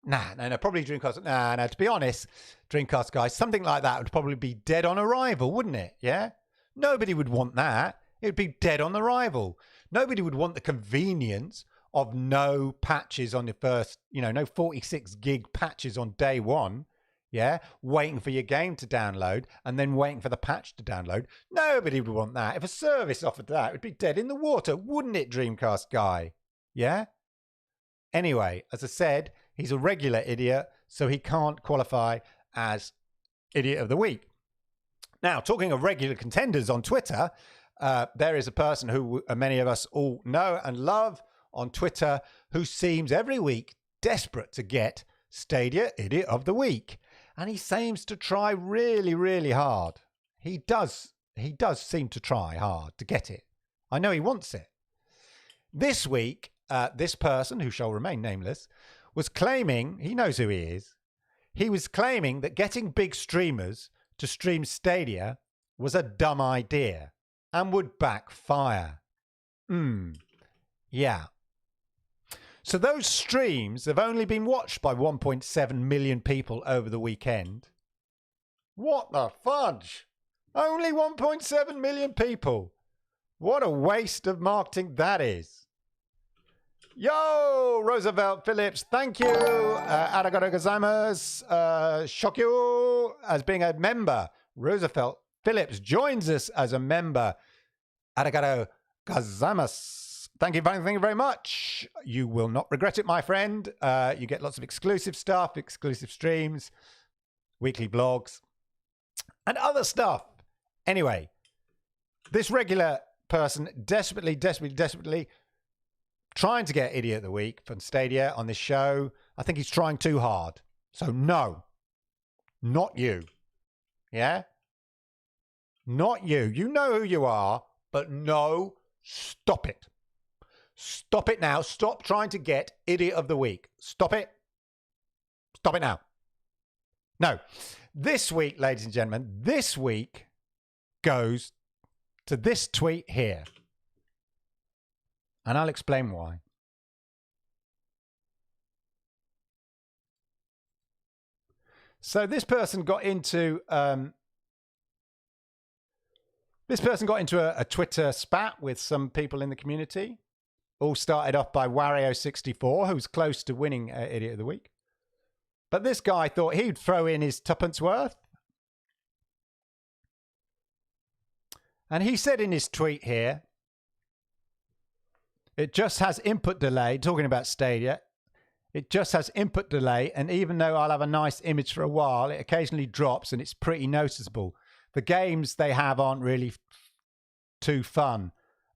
Nah, probably Dreamcast. Nah, to be honest, Dreamcast Guy, something like that would probably be dead on arrival, wouldn't it? Yeah? Nobody would want that. It would be dead on arrival. Nobody would want the convenience of no patches on the first, no 46 gig patches on day one. Yeah? Waiting for your game to download and then waiting for the patch to download. Nobody would want that. If a service offered that, it would be dead in the water, wouldn't it, Dreamcast Guy? Yeah? Anyway, as I said, he's a regular idiot, so he can't qualify as Idiot of the Week. Now, talking of regular contenders on Twitter, there is a person who many of us all know and love on Twitter who seems every week desperate to get Stadia Idiot of the Week. And he seems to try really, really hard. He does seem to try hard to get it. I know he wants it. This week, this person, who shall remain nameless, was claiming, he knows who he is, he was claiming that getting big streamers to stream Stadia was a dumb idea. and would backfire. Yeah. So those streams have only been watched by 1.7 million people over the weekend. What the fudge? Only 1.7 million people. What a waste of marketing that is. Yo, Roosevelt Phillips, thank you. Arigato gozaimasu. Shokyu as being a member. Roosevelt Phillips joins us as a member. Arigato gozaimasu. Thank you very much. You will not regret it, my friend. You get lots of exclusive stuff, exclusive streams, weekly blogs, and other stuff. Anyway, this regular person desperately trying to get Idiot of the Week from Stadia on this show. I think he's trying too hard. So no, not you. Yeah? Not you. You know who you are, but no, stop it. Stop it now. Stop trying to get Idiot of the Week. Stop it. Stop it now. No. This week, ladies and gentlemen, this week goes to this tweet here. And I'll explain why. So this person got into a Twitter spat with some people in the community. All started off by Wario64, who's close to winning Idiot of the Week. But this guy thought he'd throw in his tuppence worth. And he said in his tweet here, it just has input delay, talking about Stadia. It just has input delay, and even though I'll have a nice image for a while, it occasionally drops, and it's pretty noticeable. The games they have aren't really too fun.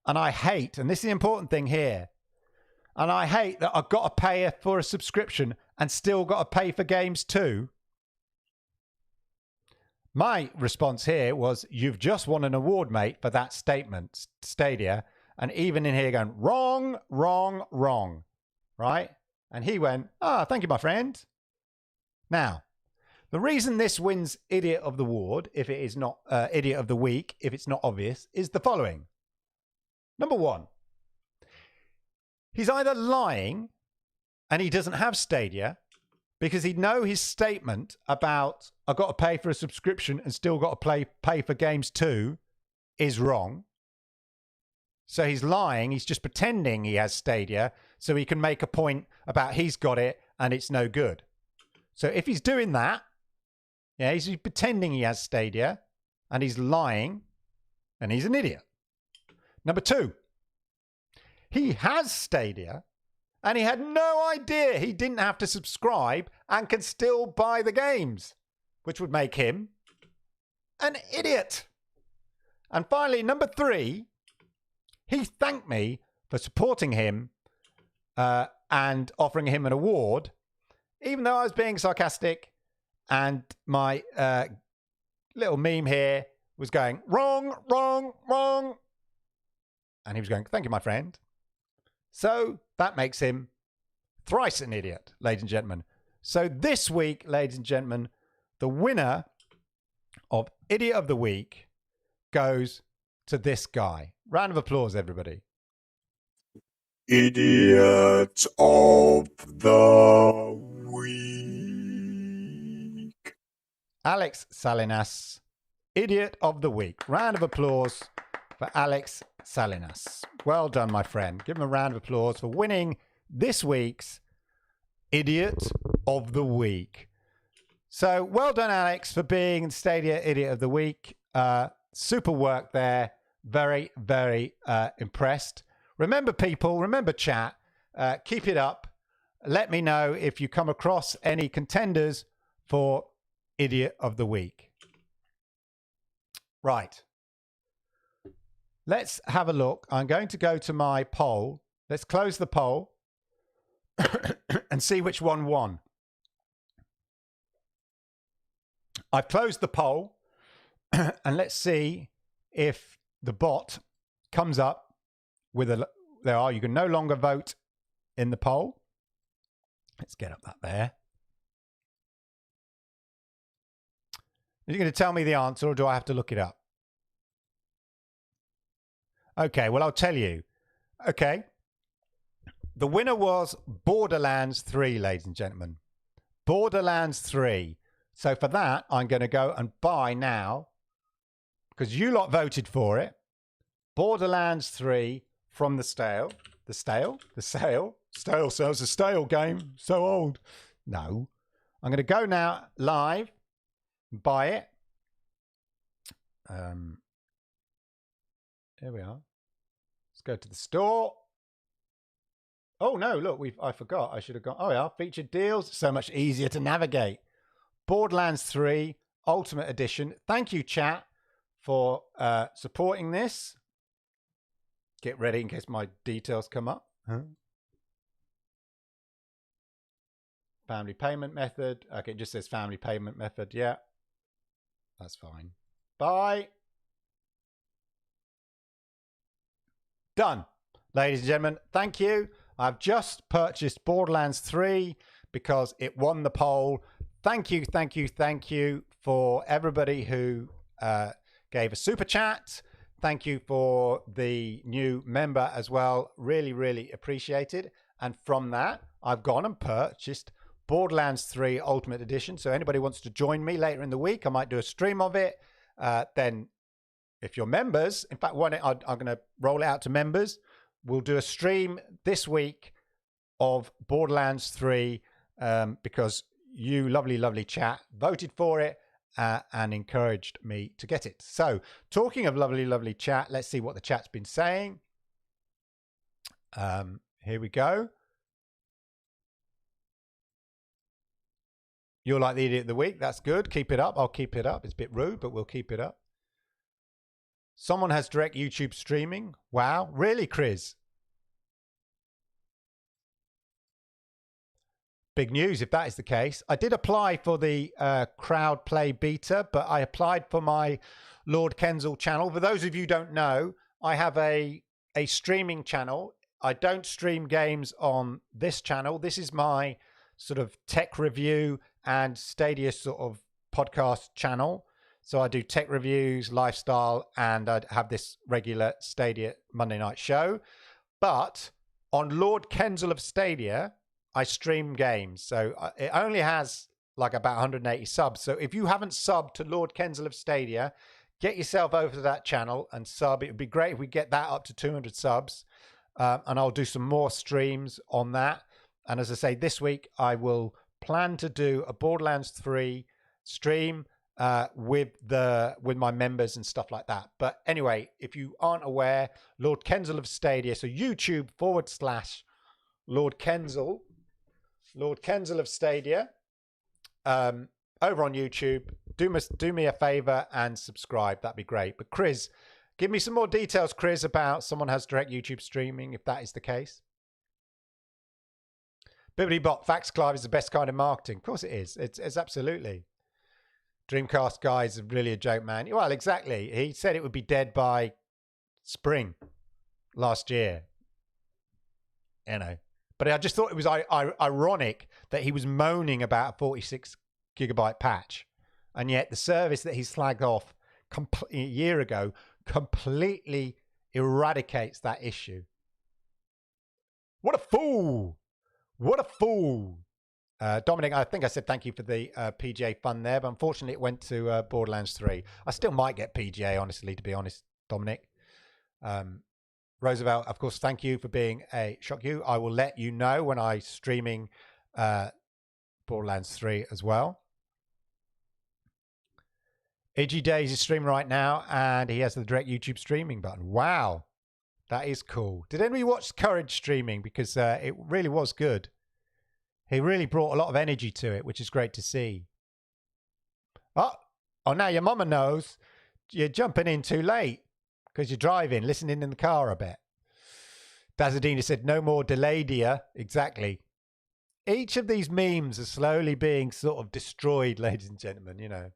And I hate, and this is the important thing here, and I hate that I've got to pay for a subscription and still got to pay for games too. My response here was, you've just won an award, mate, for that statement, Stadia. And even in here going, wrong, wrong, wrong. Right? And he went, thank you, my friend. Now, the reason this wins Idiot of the Award, if it is not Idiot of the Week, if it's not obvious, is the following. Number one, he's either lying and he doesn't have Stadia because he'd know his statement about I've got to pay for a subscription and still got to pay for games too is wrong. So he's lying. He's just pretending he has Stadia so he can make a point about he's got it and it's no good. So if he's doing that, yeah, he's pretending he has Stadia and he's lying and he's an idiot. Number two, he has Stadia and he had no idea he didn't have to subscribe and can still buy the games, which would make him an idiot. And finally, number three, he thanked me for supporting him and offering him an award, even though I was being sarcastic and my little meme here was going, wrong, wrong, wrong. And he was going, thank you, my friend. So that makes him thrice an idiot, ladies and gentlemen. So this week, ladies and gentlemen, the winner of Idiot of the Week goes to this guy. Round of applause, everybody. Idiot of the Week. Alex Salinas, Idiot of the Week. Round of applause for Alex Salinas. Well done, my friend. Give him a round of applause for winning this week's Idiot of the Week. So well done, Alex, for being Stadia Idiot of the Week. Super work there. Very, very impressed. Remember, people, remember chat. Keep it up. Let me know if you come across any contenders for Idiot of the Week. Right. Let's have a look. I'm going to go to my poll. Let's close the poll and see which one won. I've closed the poll and let's see if the bot comes up with a... There are. You can no longer vote in the poll. Let's get up that there. Are you going to tell me the answer or do I have to look it up? Okay, well, I'll tell you. Okay. The winner was Borderlands 3, ladies and gentlemen. Borderlands 3. So for that, I'm going to go and buy now, because you lot voted for it, Borderlands 3 from the stale. The stale? The sale? Stale sells a stale game. So old. No. I'm going to go now live, buy it. Here we are. Let's go to the store. Oh no, look, I forgot. I should have gone. Oh yeah, featured deals. So much easier to navigate. Borderlands 3 Ultimate Edition. Thank you, chat, for supporting this. Get ready in case my details come up. Family payment method. Okay, it just says family payment method. Yeah, that's fine. Bye. Done. Ladies and gentlemen, thank you. I've just purchased Borderlands 3 because it won the poll. Thank you, thank you, thank you for everybody who gave a super chat. Thank you for the new member as well. Really, really appreciated. And from that, I've gone and purchased Borderlands 3 Ultimate Edition. So anybody wants to join me later in the week, I might do a stream of it. Then if you're members, in fact, I'm going to roll it out to members. We'll do a stream this week of Borderlands 3 because you lovely, lovely chat voted for it and encouraged me to get it. So talking of lovely, lovely chat, let's see what the chat's been saying. Here we go. You're like the idiot of the week. That's good. Keep it up. I'll keep it up. It's a bit rude, but we'll keep it up. Someone has direct YouTube streaming. Wow. Really, Chris? Big news if that is the case. I did apply for the crowd play beta, but I applied for my Lord Kensal channel. For those of you who don't know, I have a streaming channel. I don't stream games on this channel. This is my sort of tech review and Stadia sort of podcast channel. So I do tech reviews, lifestyle, and I have this regular Stadia Monday night show. But on Lord Kensal of Stadia, I stream games. So it only has like about 180 subs. So if you haven't subbed to Lord Kensal of Stadia, get yourself over to that channel and sub. It would be great if we get that up to 200 subs. And I'll do some more streams on that. And as I say, this week, I will plan to do a Borderlands 3 stream with my members and stuff like that. But anyway, if you aren't aware, Lord Kensal of Stadia, so YouTube /Lord Kensal of Stadia, over on YouTube. Do me a favor and subscribe. That'd be great. But Chris, give me some more details, Chris, about someone has direct YouTube streaming, if that is the case. Bibbidi Bot, Facts Clive is the best kind of marketing. Of course it is. It's absolutely. Dreamcast guy is really a joke, man. Well, exactly. He said it would be dead by spring last year. You know. But I just thought it was ironic that he was moaning about a 46 gigabyte patch. And yet the service that he slagged off a year ago completely eradicates that issue. What a fool. What a fool. Dominic, I think I said thank you for the PGA fund there, but unfortunately it went to Borderlands 3. I still might get PGA, honestly, to be honest, Dominic. Roosevelt, of course, thank you for being a shock you. I will let you know when I'm streaming Borderlands 3 as well. AG Days is streaming right now, and he has the direct YouTube streaming button. Wow, that is cool. Did anybody watch Courage streaming? Because it really was good. He really brought a lot of energy to it, which is great to see. Oh, now your mama knows you're jumping in too late because you're driving, listening in the car, I bet. Dazadina said, no more Deladia. Exactly. Each of these memes are slowly being sort of destroyed, ladies and gentlemen, you know.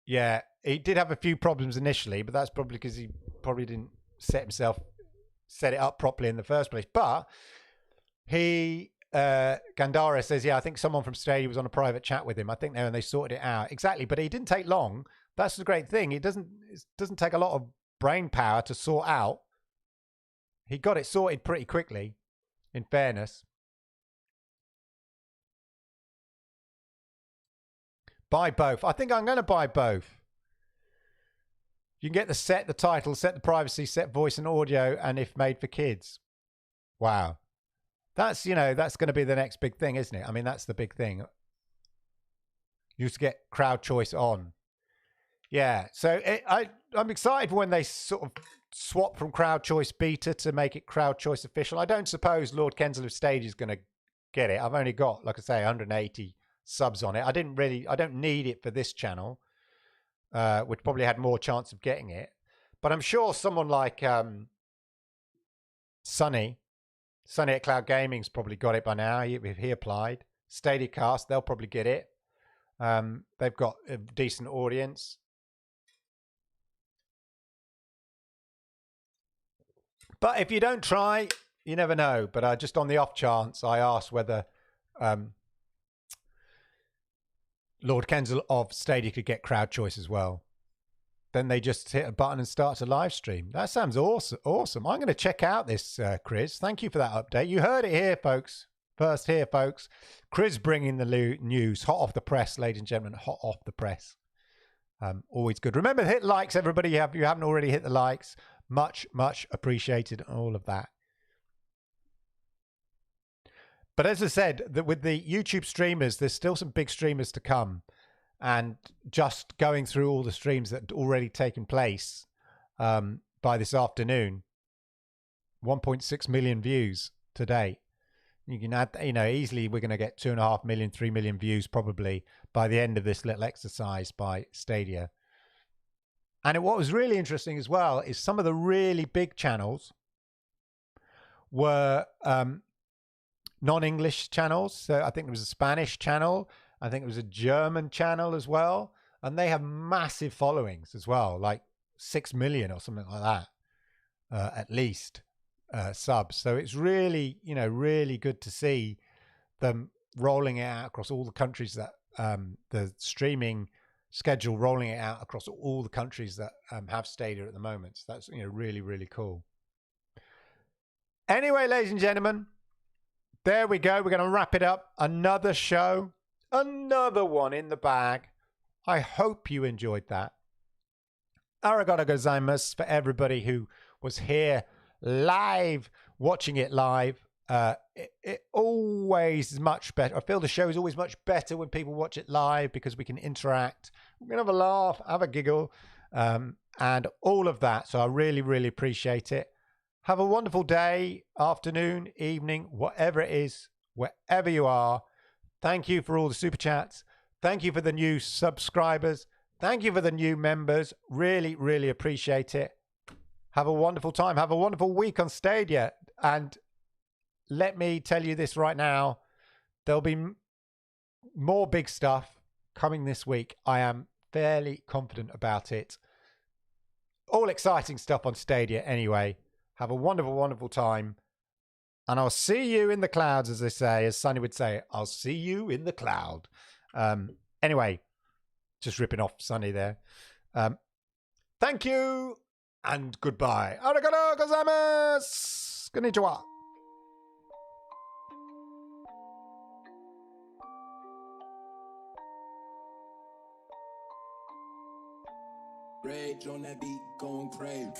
Yeah, he did have a few problems initially, but that's probably because he probably didn't set it up properly in the first place. But he Gandara says, yeah, I think someone from Stadia was on a private chat with him. I think they sorted it out. Exactly, but it didn't take long. That's the great thing. It doesn't take a lot of brain power to sort out. He got it sorted pretty quickly, in fairness. Buy both. I think I'm going to buy both. You can get the title, set the privacy, set voice and audio, and if made for kids. Wow. That's, that's going to be the next big thing, isn't it? I mean, that's the big thing. You just get crowd choice on. Yeah. So I'm excited when they sort of swap from crowd choice beta to make it crowd choice official. I don't suppose Lord Kensal of Stage is going to get it. I've only got, like I say, 180 subs on it. I don't need it for this channel, which probably had more chance of getting it. But I'm sure someone like Sonny at Cloud Gaming's probably got it by now. If he applied. StadiaCast, they'll probably get it. They've got a decent audience. But if you don't try, you never know. But just on the off chance, I asked whether Lord Kensal of Stadia could get crowd choice as well. Then they just hit a button and start a live stream. That sounds awesome. I'm going to check out this, Chris. Thank you for that update. You heard it here, folks. First here, folks. Chris bringing the news. Hot off the press, ladies and gentlemen. Hot off the press. Always good. Remember, hit likes, everybody. If you haven't already hit the likes. Much, much appreciated. All of that. But as I said, with the YouTube streamers, there's still some big streamers to come. And just going through all the streams that had already taken place by this afternoon, 1.6 million views today. You can add, easily we're going to get 2.5 million, 3 million views probably by the end of this little exercise by Stadia. And what was really interesting as well is some of the really big channels were non-English channels. So I think there was a Spanish channel. I think it was a German channel as well. And they have massive followings as well, like 6 million or something like that, at least, subs. So it's really, really good to see them rolling it out across all the countries that the streaming schedule, rolling it out across all the countries that have Stadia at the moment. So that's, really, really cool. Anyway, ladies and gentlemen, there we go. We're going to wrap it up. Another show. Another one in the bag. I hope you enjoyed that. Arigato gozaimasu for everybody who was here live, watching it live. It always is much better. I feel the show is always much better when people watch it live because we can interact. We can have a laugh, have a giggle, and all of that. So I really, really appreciate it. Have a wonderful day, afternoon, evening, whatever it is, wherever you are. Thank you for all the super chats. Thank you for the new subscribers. Thank you for the new members. Really, really appreciate it. Have a wonderful time. Have a wonderful week on Stadia. And let me tell you this right now. There'll be more big stuff coming this week. I am fairly confident about it. All exciting stuff on Stadia anyway. Have a wonderful, wonderful time. And I'll see you in the clouds, as they say, as Sonny would say. I'll see you in the cloud. Anyway, just ripping off Sonny there. Thank you and goodbye. Arigato gozaimasu. Konnichiwa. Rage on that beat, going crazy.